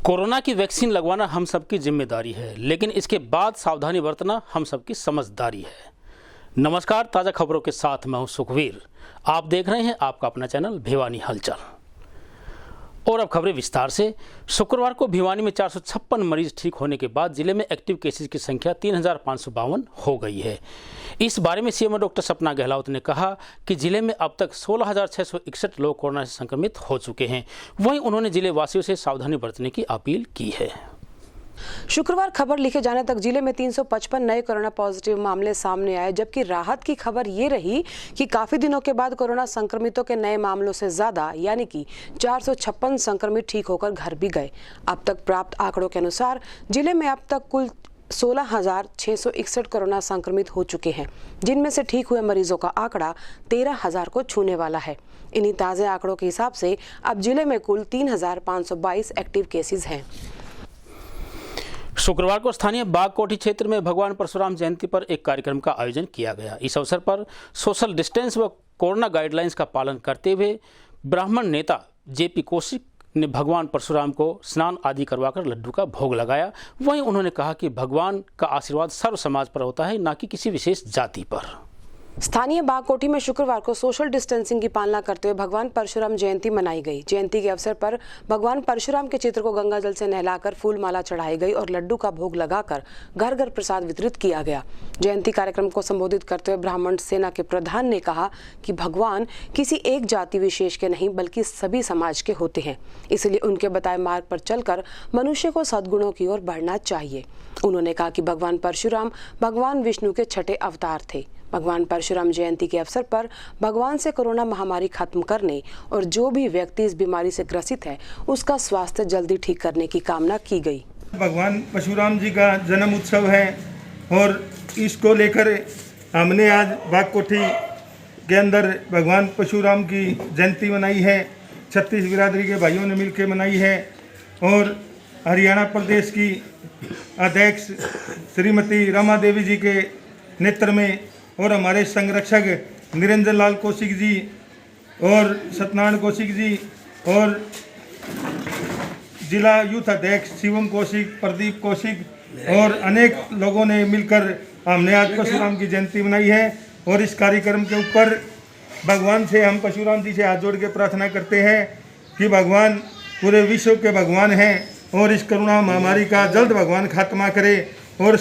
Corona की vaccine लगवाना हम सबकी जिम्मेदारी है, लेकिन इसके बाद सावधानी बरतना हम सबकी समझदारी है। नमस्कार, ताज़ा खबरों के साथ मैं हूं सुखवीर। आप देख रहे हैं आपका अपना चैनल भिवानी हलचल। और अब खबरें विस्तार से। शुक्रवार को भिवानी में 456 मरीज ठीक होने के बाद जिले में एक्टिव केसेज की संख्या 3552 हो गई है। इस बारे में सीएमओ डॉक्टर सपना गहलोत ने कहा कि जिले में अब तक 16,661 लोग कोरोना से संक्रमित हो चुके हैं। वहीं उन्होंने जिले वासियों से सावधानी बरतने की अपील की है। शुक्रवार खबर लिखे जाने तक जिले में 355 नए कोरोना पॉजिटिव मामले सामने आए, जबकि राहत की खबर ये रही कि काफी दिनों के बाद कोरोना संक्रमितों के नए मामलों से ज्यादा यानी कि 456 संक्रमित ठीक होकर घर भी गए। अब तक प्राप्त आंकड़ों के अनुसार जिले में अब तक कुल 16,661 कोरोना संक्रमित हो चुके हैं, जिनमें से ठीक हुए मरीजों का आंकड़ा 13,000 को छूने वाला है। इन्हीं ताजे आंकड़ों के हिसाब से अब जिले में कुल 3,522 एक्टिव केसेस हैं। शुक्रवार को स्थानीय बागकोठी क्षेत्र में भगवान परशुराम जयंती पर एक कार्यक्रम का आयोजन किया गया। इस अवसर पर सोशल डिस्टेंस व कोरोना गाइडलाइंस का पालन करते हुए ब्राह्मण नेता जेपी कौशिक ने भगवान परशुराम को स्नान आदि करवाकर लड्डू का भोग लगाया। वहीं उन्होंने कहा कि भगवान का आशीर्वाद सर्व समाज पर होता है, न कि किसी विशेष जाति पर। स्थानीय बागकोठी में शुक्रवार को सोशल डिस्टेंसिंग की पालना करते हुए भगवान परशुराम जयंती मनाई गई। जयंती के अवसर पर भगवान परशुराम के चित्र को गंगा जल से नहलाकर फूल माला चढ़ाई गई और लड्डू का भोग लगाकर घर घर प्रसाद वितरित किया गया। जयंती कार्यक्रम को संबोधित करते हुए ब्राह्मण सेना के प्रधान ने कहा कि भगवान किसी एक जाति विशेष के नहीं बल्कि सभी समाज के होते हैं, इसलिए उनके बताए मार्ग पर चलकर मनुष्य को सद्गुणों की ओर बढ़ना चाहिए। उन्होंने कहा कि भगवान परशुराम भगवान विष्णु के छठे अवतार थे। भगवान परशुराम जयंती के अवसर पर भगवान से कोरोना महामारी खत्म करने और जो भी व्यक्ति इस बीमारी से ग्रसित है उसका स्वास्थ्य जल्दी ठीक करने की कामना की गई। भगवान परशुराम जी का जन्म उत्सव है और इसको लेकर हमने आज बागकोठी के अंदर भगवान परशुराम की जयंती मनाई है। 36 बिरादरी के भाइयों ने मिलकर मनाई है और हरियाणा प्रदेश की अध्यक्ष श्रीमती रमा देवी जी के नेतृत्व में और हमारे संरक्षक निरंजन लाल कौशिक जी और सत्यनारायण कौशिक जी और जिला यूथ अध्यक्ष शिवम कौशिक, प्रदीप कौशिक और अनेक लोगों ने मिलकर हमने आज परशुराम की जयंती मनाई है। और इस कार्यक्रम के ऊपर भगवान से हम परशुराम जी से हाथ जोड़ के प्रार्थना करते हैं कि भगवान पूरे विश्व के भगवान हैं और इस कोरोना महामारी का जल्द भगवान खात्मा करे और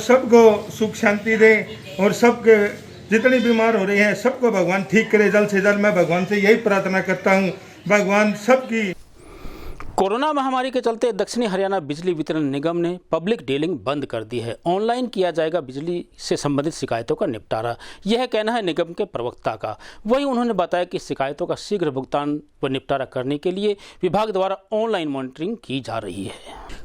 सबको सुख शांति दे और सबके जितने बीमार हो रहे हैं सबको भगवान ठीक करे जल्द से जल्द। मैं भगवान से यही प्रार्थना करता हूँ, भगवान सबकी। कोरोना महामारी के चलते दक्षिणी हरियाणा बिजली वितरण निगम ने पब्लिक डीलिंग बंद कर दी है। ऑनलाइन किया जाएगा बिजली से संबंधित शिकायतों का निपटारा, यह कहना है निगम के प्रवक्ता का। वहीं उन्होंने बताया कि शिकायतों का शीघ्र भुगतान व निपटारा करने के लिए विभाग द्वारा ऑनलाइन मॉनिटरिंग की जा रही है।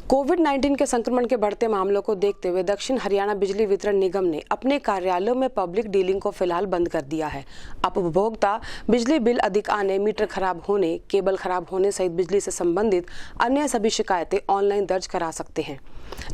कोविड-19 के संक्रमण के बढ़ते मामलों को देखते हुए दक्षिण हरियाणा बिजली वितरण निगम ने अपने कार्यालयों में पब्लिक डीलिंग को फिलहाल बंद कर दिया है। अब उपभोक्ता बिजली बिल अधिक आने, मीटर खराब होने, केबल खराब होने सहित बिजली से संबंधित अन्य सभी शिकायतें ऑनलाइन दर्ज करा सकते हैं।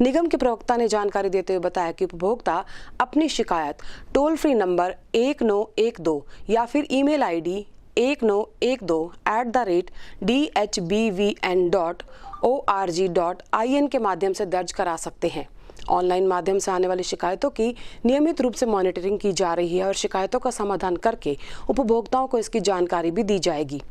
निगम के प्रवक्ता ने जानकारी देते हुए बताया कि उपभोक्ता अपनी शिकायत टोल फ्री नंबर 1912 या फिर ईमेल ID 1912@dhbvn.org.in के माध्यम से दर्ज करा सकते हैं। ऑनलाइन माध्यम से आने वाली शिकायतों की नियमित रूप से मॉनिटरिंग की जा रही है और शिकायतों का समाधान करके उपभोक्ताओं को इसकी जानकारी भी दी जाएगी।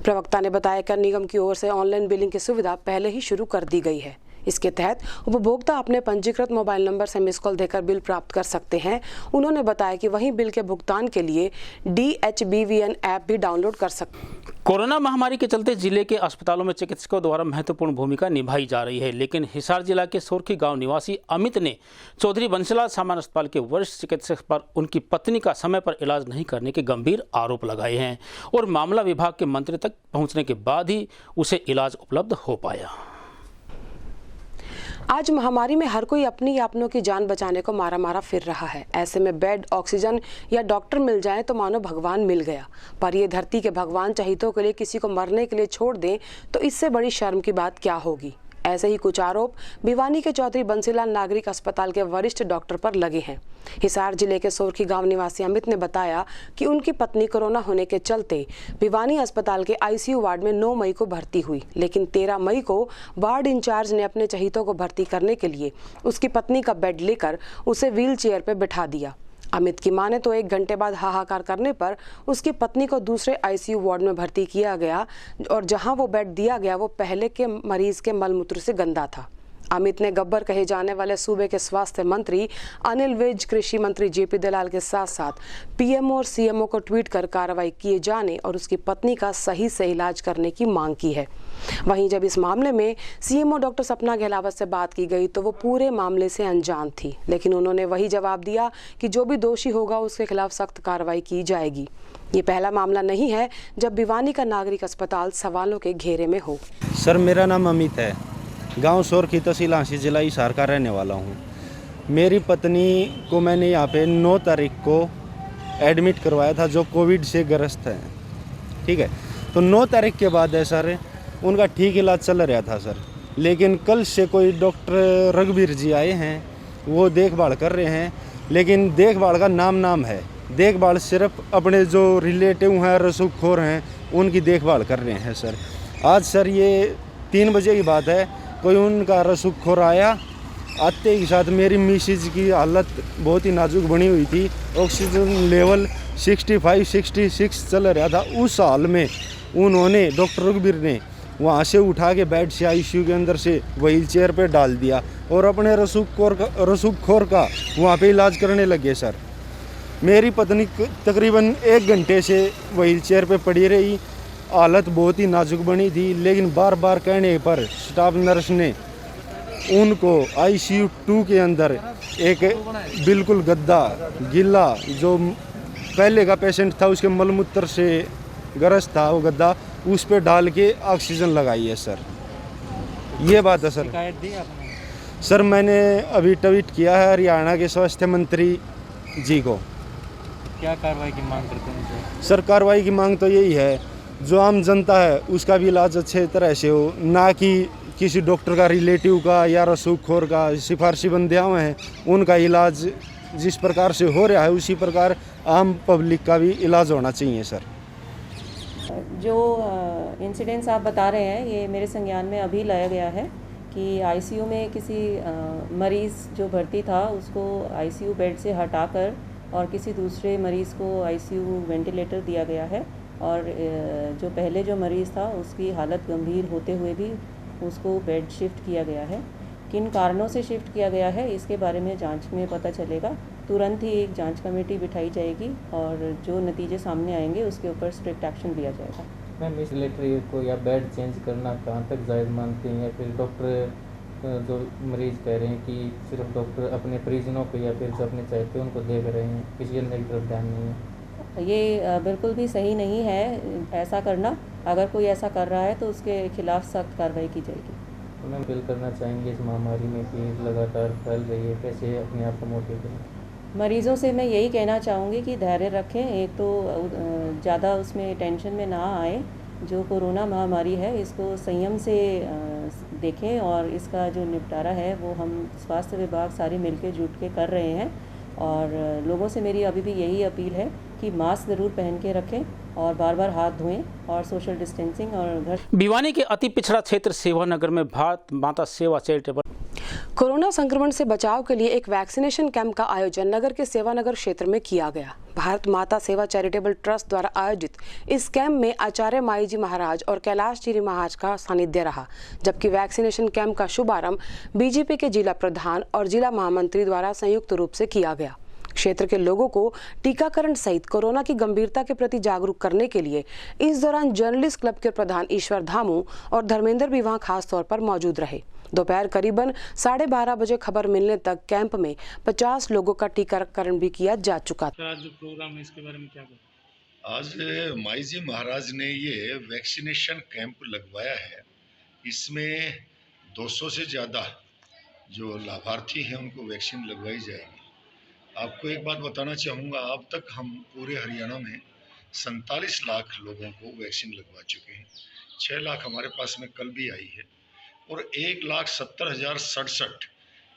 प्रवक्ता ने बताया कि निगम की ओर से ऑनलाइन बिलिंग की सुविधा पहले ही शुरू कर दी गई है। इसके तहत उपभोक्ता अपने पंजीकृत मोबाइल नंबर से मिस कॉल देकर बिल प्राप्त कर सकते हैं। उन्होंने बताया कि वहीं बिल के भुगतान के लिए DHBVN ऐप भी डाउनलोड कर सकते हैं। कोरोना महामारी के चलते जिले के अस्पतालों में चिकित्सकों द्वारा महत्वपूर्ण भूमिका निभाई जा रही है, लेकिन हिसार जिला के सोरखी गांव निवासी अमित ने चौधरी बंसीलाल सामान्य अस्पताल के वरिष्ठ चिकित्सक पर उनकी पत्नी का समय पर इलाज नहीं करने के गंभीर आरोप लगाए हैं और मामला विभाग के मंत्री तक पहुंचने के बाद ही उसे इलाज उपलब्ध हो पाया। आज महामारी में हर कोई अपनी या अपनों की जान बचाने को मारा मारा फिर रहा है। ऐसे में बेड, ऑक्सीजन या डॉक्टर मिल जाए तो मानो भगवान मिल गया। पर ये धरती के भगवान चहितों के लिए किसी को मरने के लिए छोड़ दें तो इससे बड़ी शर्म की बात क्या होगी। ऐसे ही कुछ आरोप भिवानी के चौधरी बंसीलाल नागरिक अस्पताल के वरिष्ठ डॉक्टर पर लगे हैं। हिसार जिले के सोरखी गांव निवासी अमित ने बताया कि उनकी पत्नी कोरोना होने के चलते भिवानी अस्पताल के आईसीयू वार्ड में 9 मई को भर्ती हुई, लेकिन 13 मई को वार्ड इंचार्ज ने अपने चहीतों को भर्ती करने के लिए उसकी पत्नी का बेड लेकर उसे व्हील चेयर पर बैठा दिया। अमित की मां ने तो 1 घंटे बाद हाहाकार करने पर उसकी पत्नी को दूसरे आईसीयू वार्ड में भर्ती किया गया और जहां वो बेड दिया गया वो पहले के मरीज के मलमूत्र से गंदा था। अमित ने गब्बर कहे जाने वाले सूबे के स्वास्थ्य मंत्री अनिल विज, कृषि मंत्री जेपी दलाल के साथ साथ पीएमओ और सीएमओ को ट्वीट कर कार्रवाई किए जाने और उसकी पत्नी का सही से इलाज करने की मांग की है। वहीं जब इस मामले में सीएमओ डॉक्टर सपना गहलावत से बात की गई तो वो पूरे मामले से अनजान थी, लेकिन उन्होंने वही जवाब दिया कि जो भी दोषी होगा उसके खिलाफ सख्त कार्रवाई की जाएगी। ये पहला मामला नहीं है जब भिवानी का नागरिक अस्पताल सवालों के घेरे में हो। सर, मेरा नाम अमित है, गांव सोरखी तहसील हांसी जिला हिसार का रहने वाला हूं। मेरी पत्नी को मैंने यहां पे 9 तारीख को एडमिट करवाया था, जो कोविड से ग्रस्त है। ठीक है, तो 9 तारीख के बाद है सर उनका ठीक इलाज चल रहा था सर, लेकिन कल से कोई डॉक्टर रघुवीर जी आए हैं, वो देखभाल कर रहे हैं, लेकिन देखभाल का नाम है। देखभाल सिर्फ अपने जो रिलेटिव हैं, रसूखोर हैं, उनकी देखभाल कर रहे हैं सर। आज सर ये 3 बजे की बात है, कोई उनका रसूखोर आया, आते ही साथ मेरी मिसेज की हालत बहुत ही नाजुक बनी हुई थी। ऑक्सीजन लेवल 65-66 चल रहा था। उस हाल में उन्होंने डॉक्टर रघुवीर ने वहाँ से उठा के बेड से आईसीयू के अंदर से व्हील चेयर पर डाल दिया और अपने रसूखोर का वहाँ पे इलाज करने लगे सर। मेरी पत्नी तकरीबन 1 घंटे से व्हील चेयर पर पड़ी रही, हालत बहुत ही नाजुक बनी थी, लेकिन बार बार कहने पर स्टाफ नर्स ने उनको आईसीयू 2 के अंदर एक बिल्कुल गद्दा गिल्ला, जो पहले का पेशेंट था उसके मलमूत्र से ग्रस्त था, वो गद्दा उस पर डाल के ऑक्सीजन लगाई है सर। ये बात है सर। शिकायत दी आपने? सर मैंने अभी ट्वीट किया है हरियाणा के स्वास्थ्य मंत्री जी को। क्या कार्रवाई की मांग करते हैं उनसे? सर कार्रवाई की मांग तो यही है, जो आम जनता है उसका भी इलाज अच्छे तरह से हो, ना कि किसी डॉक्टर का रिलेटिव का या रसूखोर का। सिफारशी बंदे हुए हैं, उनका इलाज जिस प्रकार से हो रहा है उसी प्रकार आम पब्लिक का भी इलाज होना चाहिए सर। जो इंसिडेंट्स आप बता रहे हैं ये मेरे संज्ञान में अभी लाया गया है कि आईसीयू में किसी मरीज़ जो भर्ती था उसको आईसीयू बेड से हटाकर और किसी दूसरे मरीज़ को आईसीयू वेंटिलेटर दिया गया है, और जो पहले जो मरीज़ था उसकी हालत गंभीर होते हुए भी उसको बेड शिफ्ट किया गया है। किन कारणों से शिफ्ट किया गया है इसके बारे में जांच में पता चलेगा। तुरंत ही एक जांच कमेटी बिठाई जाएगी और जो नतीजे सामने आएंगे उसके ऊपर स्ट्रिक्ट एक्शन लिया जाएगा। मैम, इस लेटरी को या बेड चेंज करना कहाँ तक जायज़ मानती हैं, या फिर डॉक्टर जो मरीज़ कह रहे हैं कि सिर्फ डॉक्टर अपने परिजनों को या फिर जो अपने चाहते हैं उनको देख रहे हैं, किसी अन्य की तरफ ध्यान नहीं है? ये बिल्कुल भी सही नहीं है ऐसा करना। अगर कोई ऐसा कर रहा है तो उसके खिलाफ सख्त कार्रवाई की जाएगी। तो मैम अपील करना चाहेंगे इस महामारी में कि लगातार फैल रही है, कैसे अपने आप को मोटिव करें? मरीज़ों से मैं यही कहना चाहूँगी कि धैर्य रखें। एक तो ज़्यादा उसमें टेंशन में ना आए। जो कोरोना महामारी है इसको संयम से देखें और इसका जो निपटारा है वो हम स्वास्थ्य विभाग सारे मिलकर जुट के कर रहे हैं। और लोगों से मेरी अभी भी यही अपील है कि मास्क ज़रूर पहन के रखें और बार बार हाथ धोएं और सोशल डिस्टेंसिंग और घर। भिवानी के अति पिछड़ा क्षेत्र सेवानगर में भारत माता सेवा चैरिटेबल कोरोना संक्रमण से बचाव के लिए एक वैक्सीनेशन कैंप का आयोजन नगर के सेवानगर क्षेत्र में किया गया। भारत माता सेवा चैरिटेबल ट्रस्ट द्वारा आयोजित इस कैंप में आचार्य माई जी महाराज और कैलाश जी महाराज का सानिध्य रहा, जबकि वैक्सीनेशन कैंप का शुभारंभ बीजेपी के जिला प्रधान और जिला महामंत्री द्वारा संयुक्त रूप से किया गया। क्षेत्र के लोगों को टीकाकरण सहित कोरोना की गंभीरता के प्रति जागरूक करने के लिए इस दौरान जर्नलिस्ट क्लब के प्रधान ईश्वर धामू और धर्मेंद्र भी वहां खास तौर पर मौजूद रहे। दोपहर करीबन 12:30 बजे खबर मिलने तक कैंप में 50 लोगों का टीकाकरण भी किया जा चुका था। आज जो प्रोग्राम है इसके बारे में क्या कहें? आज माई जी महाराज ने ये वैक्सीनेशन कैंप लगवाया है। इसमें 200 से ज़्यादा जो लाभार्थी हैं उनको वैक्सीन लगवाई जाएगी। आपको एक बात बताना चाहूँगा, अब तक हम पूरे हरियाणा में 47 लाख लोगों को वैक्सीन लगवा चुके हैं। 6 लाख हमारे पास में कल भी आई है। और 1,70,067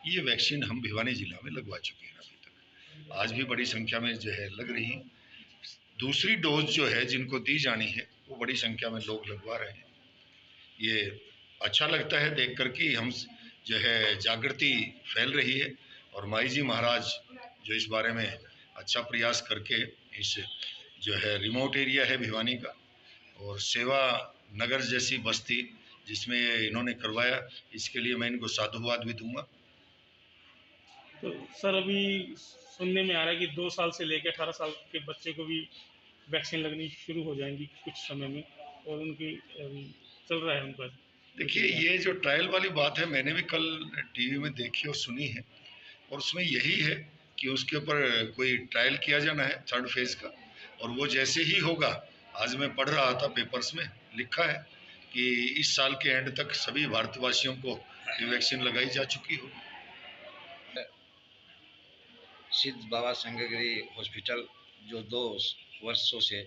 ये वैक्सीन हम भिवानी जिला में लगवा चुके हैं अभी तक। आज भी बड़ी संख्या में जो है लग रही है। दूसरी डोज जो है जिनको दी जानी है वो बड़ी संख्या में लोग लगवा रहे हैं। ये अच्छा लगता है देख कर कि हम जो है जागृति फैल रही है, और माई जी महाराज जो इस बारे में अच्छा प्रयास करके इस जो है रिमोट एरिया है भिवानी का और सेवा नगर जैसी बस्ती जिसमें इन्होंने करवाया, इसके लिए मैं इनको साधुवाद भी दूंगा। तो सर अभी सुनने में आ रहा है कि 2 साल से लेकर 18 साल के बच्चे को भी वैक्सीन लगनी शुरू हो जाएंगी कुछ समय में, और उनकी चल रहा है उनका। देखिए, ये जो ट्रायल वाली बात है मैंने भी कल टीवी में देखी और सुनी है, और उसमें यही है कि उसके ऊपर कोई ट्रायल किया जाना है 3rd फेज का, और वो जैसे ही होगा, आज मैं पढ़ रहा था पेपर्स में लिखा है कि इस साल के एंड तक सभी भारतवासियों को ये वैक्सीन लगाई जा चुकी हो। सिद्ध बाबा संगगिरी हॉस्पिटल जो 2 वर्षों से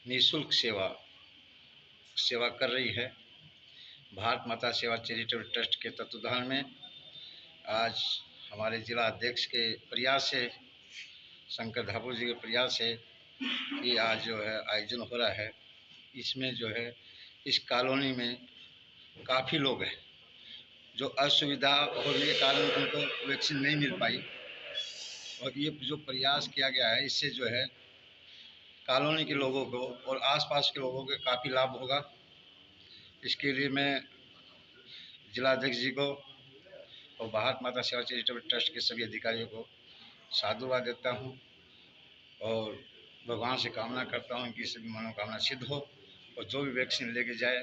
निःशुल्क सेवा कर रही है, भारत माता सेवा चैरिटेबल ट्रस्ट के तत्वाधान में आज हमारे जिला अध्यक्ष के प्रयास से, शंकर धापुर जी के प्रयास से ये आज जो है आयोजन हो रहा है। इसमें जो है इस कॉलोनी में काफ़ी लोग हैं जो असुविधा होने के कारण उनको वैक्सीन नहीं मिल पाई, और ये जो प्रयास किया गया है इससे जो है कॉलोनी के लोगों को और आसपास के लोगों को काफ़ी लाभ होगा। इसके लिए मैं जिलाध्यक्ष जी को और भारत माता सेवा चैरिटेबल ट्रस्ट के सभी अधिकारियों को साधुवाद देता हूँ, और भगवान से कामना करता हूँ कि सभी मनोकामना सिद्ध हो और जो भी वैक्सीन लेके जाए